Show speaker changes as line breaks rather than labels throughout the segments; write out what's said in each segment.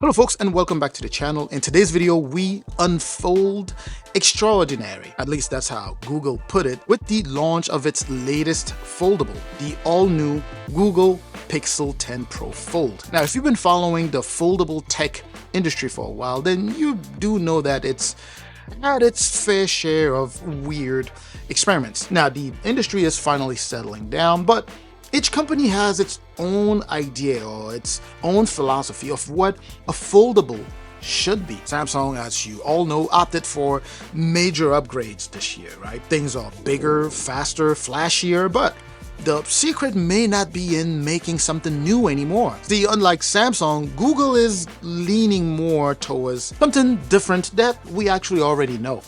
Hello folks and welcome back to the channel. In today's video we unfold extraordinary, at least that's how Google put it, with the launch of its latest foldable, the all-new Google Pixel 10 Pro Fold. Now if you've been following the foldable tech industry for a while, then you do know that it's had its fair share of weird experiments. Now the industry is finally settling down, but each company has its own idea or its own philosophy of what a foldable should be. Samsung, as you all know, opted for major upgrades this year, right? Things are bigger, faster, flashier, but the secret may not be in making something new anymore. See, unlike Samsung, Google is leaning more towards something different that we actually already know: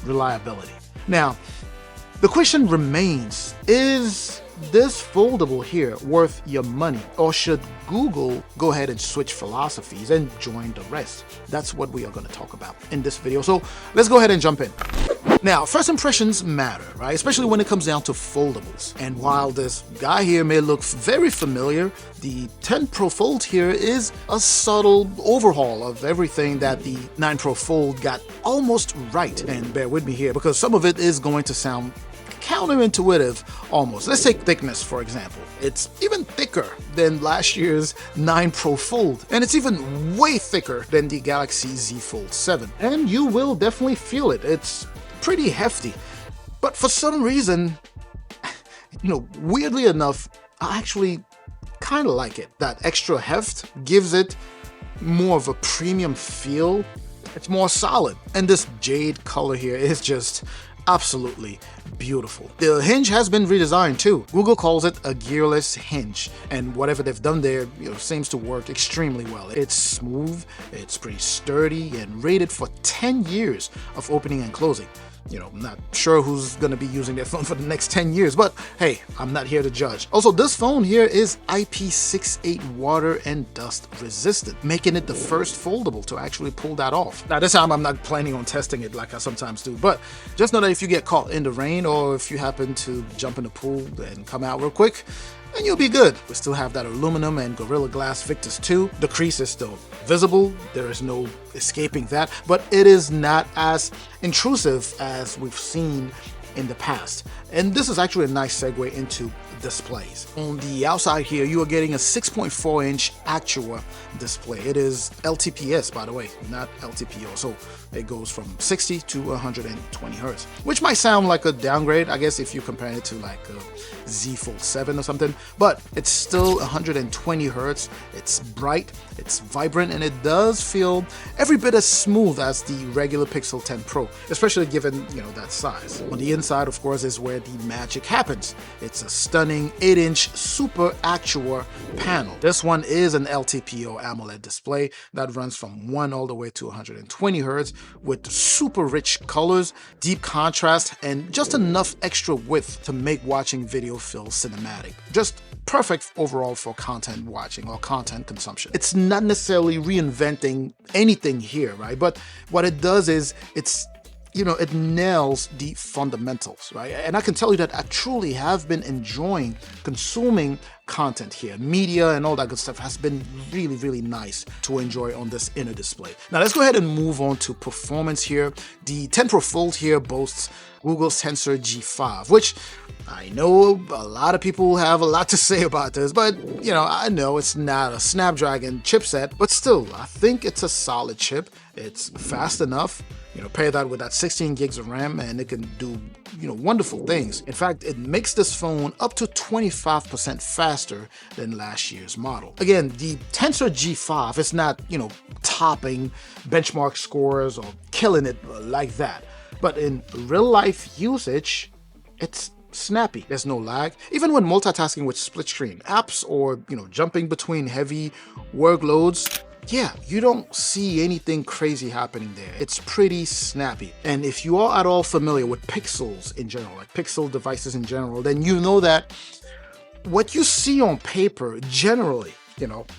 reliability. Now, the question remains, is this foldable here worth your money, or should Google go ahead and switch philosophies and join the rest? That's what we are going to talk about in this video, so let's go ahead and jump in. Now, first impressions matter, right? Especially when it comes down to foldables. And while this guy here may look very familiar, the 10 Pro Fold here is a subtle overhaul of everything that the 9 Pro Fold got almost right. And bear with me here because some of it is going to sound counterintuitive almost. Let's take thickness, for example. It's even thicker than last year's 9 Pro Fold, and it's even way thicker than the Galaxy Z Fold 7. And you will definitely feel it. It's pretty hefty. But for some reason, weirdly enough, I actually kind of like it. That extra heft gives it more of a premium feel. It's more solid. And this jade color here is just absolutely beautiful. The hinge has been redesigned too. Google calls it a gearless hinge, and whatever they've done there, seems to work extremely well. It's smooth, it's pretty sturdy, and rated for 10 years of opening and closing. I'm not sure who's going to be using their phone for the next 10 years, but hey, I'm not here to judge. Also, this phone here is IP68 water and dust resistant, making it the first foldable to actually pull that off. Now, this time I'm not planning on testing it like I sometimes do, but just know that if you get caught in the rain or if you happen to jump in the pool and come out real quick, and you'll be good. We still have that aluminum and Gorilla Glass Victus 2. The crease is still visible. There is no escaping that, but it is not as intrusive as we've seen in the past. And this is actually a nice segue into displays. On the outside here, you are getting a 6.4-inch Actua display. It is LTPS, by the way, not LTPO. So it goes from 60 to 120 hertz, which might sound like a downgrade, I guess, if you compare it to like a Z Fold 7 or something, but it's still 120 hertz. It's bright, it's vibrant, and it does feel every bit as smooth as the regular Pixel 10 Pro, especially given, that size. On the inside, of course, is where the magic happens. It's a stunning 8-inch Super Actua panel. This one is an LTPO AMOLED display that runs from 1 all the way to 120 hertz with super rich colors, deep contrast, and just enough extra width to make watching video feel cinematic. Just perfect overall for content watching or content consumption. It's not necessarily reinventing anything here, right? But what it does is it nails the fundamentals, right? And I can tell you that I truly have been enjoying consuming content here. Media and all that good stuff has been really, really nice to enjoy on this inner display. Now let's go ahead and move on to performance here. The 10 Pro Fold here boasts Google's Tensor G5, which I know a lot of people have a lot to say about this, but I know it's not a Snapdragon chipset, but still, I think it's a solid chip. It's fast enough. Pair that with that 16 gigs of RAM and it can do, wonderful things. In fact, it makes this phone up to 25% faster than last year's model. Again, the Tensor G5 is not, topping benchmark scores or killing it like that. But in real life usage, it's snappy. There's no lag. Even when multitasking with split screen apps or, jumping between heavy workloads, yeah, you don't see anything crazy happening there. It's pretty snappy. And if you are at all familiar with Pixels in general, like Pixel devices in general, then you know that what you see on paper generally,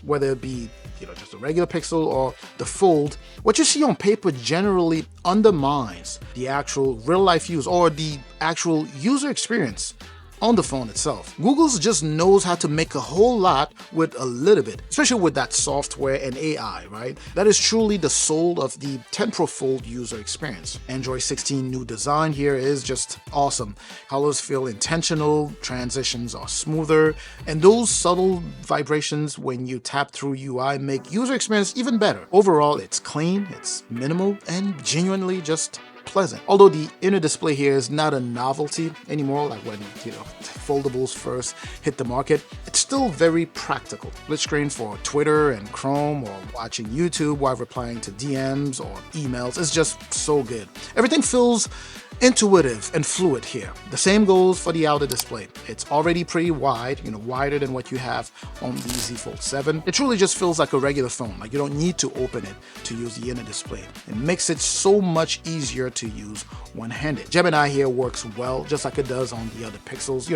whether it be, just a regular Pixel or the Fold, what you see on paper generally undermines the actual real life use or the actual user experience on the phone itself. Google just knows how to make a whole lot with a little bit, especially with that software and AI, right? That is truly the soul of the 10 Pro Fold user experience. Android 16 new design here is just awesome. Colors feel intentional, transitions are smoother, and those subtle vibrations when you tap through UI make user experience even better. Overall, it's clean, it's minimal, and genuinely just pleasant. Although the inner display here is not a novelty anymore, like when foldables first hit the market, it's still very practical. Split screen for Twitter and Chrome, or watching YouTube while replying to DMs or emails is just so good. Everything feels intuitive and fluid here. The same goes for the outer display. It's already pretty wide, wider than what you have on the Z Fold 7. It truly just feels like a regular phone. Like you don't need to open it to use the inner display. It makes it so much easier to use one-handed. Gemini here works well, just like it does on the other Pixels.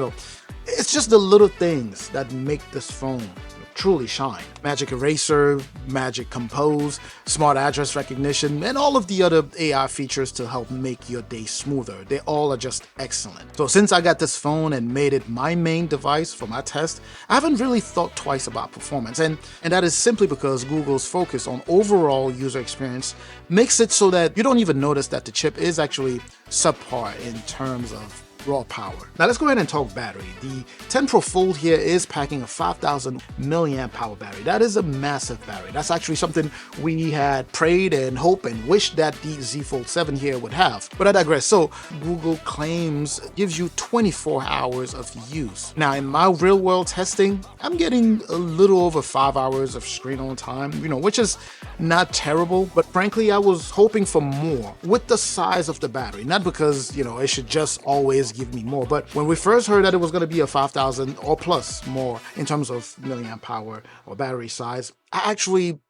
It's just the little things that make this phone truly shine. Magic Eraser, Magic Compose, Smart Address Recognition, and all of the other AI features to help make your day smoother. They all are just excellent. So since I got this phone and made it my main device for my test, I haven't really thought twice about performance. And that is simply because Google's focus on overall user experience makes it so that you don't even notice that the chip is actually subpar in terms of raw power. Now let's go ahead and talk battery. The 10 Pro Fold here is packing a 5,000 milliamp hour battery. That is a massive battery. That's actually something we had prayed and hoped and wished that the Z Fold 7 here would have. But I digress. So Google claims it gives you 24 hours of use. Now in my real world testing, I'm getting a little over 5 hours of screen on time, which is not terrible, but frankly, I was hoping for more with the size of the battery. Not because, it should just always give me more, but when we first heard that it was going to be a 5,000 or plus more in terms of milliamp hour or battery size, I actually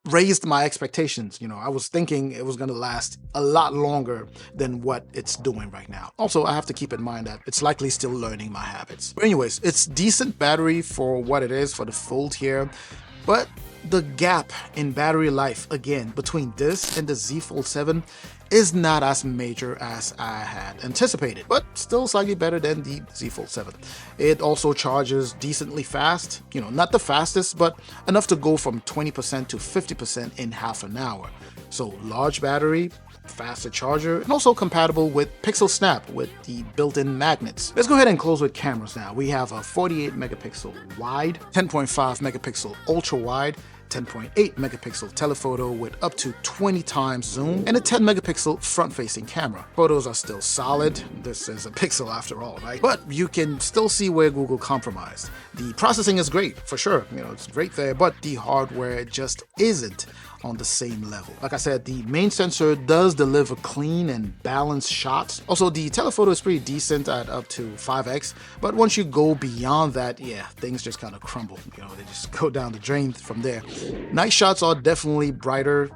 raised my expectations. I was thinking it was going to last a lot longer than what it's doing right now. Also, I have to keep in mind that it's likely still learning my habits. But anyways, it's decent battery for what it is for the Fold here, but the gap in battery life, again, between this and the Z Fold 7 is not as major as I had anticipated, but still slightly better than the Z Fold 7. It also charges decently fast, not the fastest, but enough to go from 20% to 50% in half an hour. So large battery, faster charger, and also compatible with Pixel Snap with the built-in magnets. Let's go ahead and close with cameras now. We have a 48 megapixel wide, 10.5 megapixel ultra wide, 10.8 megapixel telephoto with up to 20 times zoom, and a 10 megapixel front-facing camera. Photos are still solid. This is a Pixel after all, right? But you can still see where Google compromised. The processing is great, for sure. It's great there, but the hardware just isn't on the same level. Like I said, the main sensor does deliver clean and balanced shots. Also, the telephoto is pretty decent at up to 5x, but once you go beyond that, things just kind of crumble. They just go down the drain from there. Night shots are definitely brighter,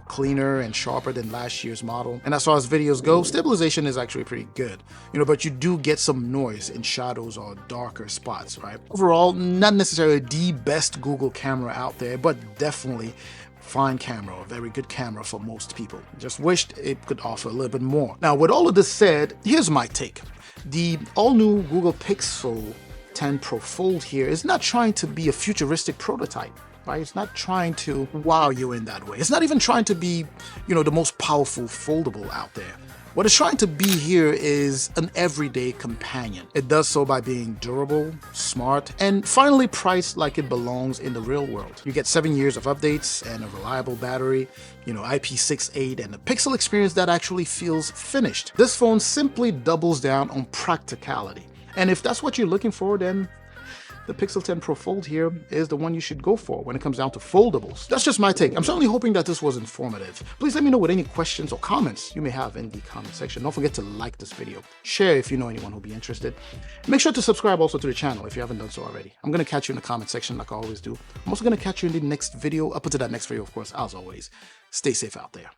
cleaner and sharper than last year's model. And as far as videos go, stabilization is actually pretty good, but you do get some noise in shadows or darker spots, right? Overall, not necessarily the best Google camera out there, but definitely fine camera, a very good camera for most people. Just wished it could offer a little bit more. Now, with all of this said, here's my take. The all-new Google Pixel 10 Pro Fold here is not trying to be a futuristic prototype, right? It's not trying to wow you in that way. It's not even trying to be, the most powerful foldable out there. What it's trying to be here is an everyday companion. It does so by being durable, smart, and finally priced like it belongs in the real world. You get 7 years of updates and a reliable battery, IP68, and a Pixel experience that actually feels finished. This phone simply doubles down on practicality. And if that's what you're looking for, then the Pixel 10 Pro Fold here is the one you should go for when it comes down to foldables. That's just my take. I'm certainly hoping that this was informative. Please let me know what any questions or comments you may have in the comment section. Don't forget to like this video, share if you know anyone who'll be interested. Make sure to subscribe also to the channel if you haven't done so already. I'm going to catch you in the comment section like I always do. I'm also going to catch you in the next video. Up until that next video, of course, as always, stay safe out there.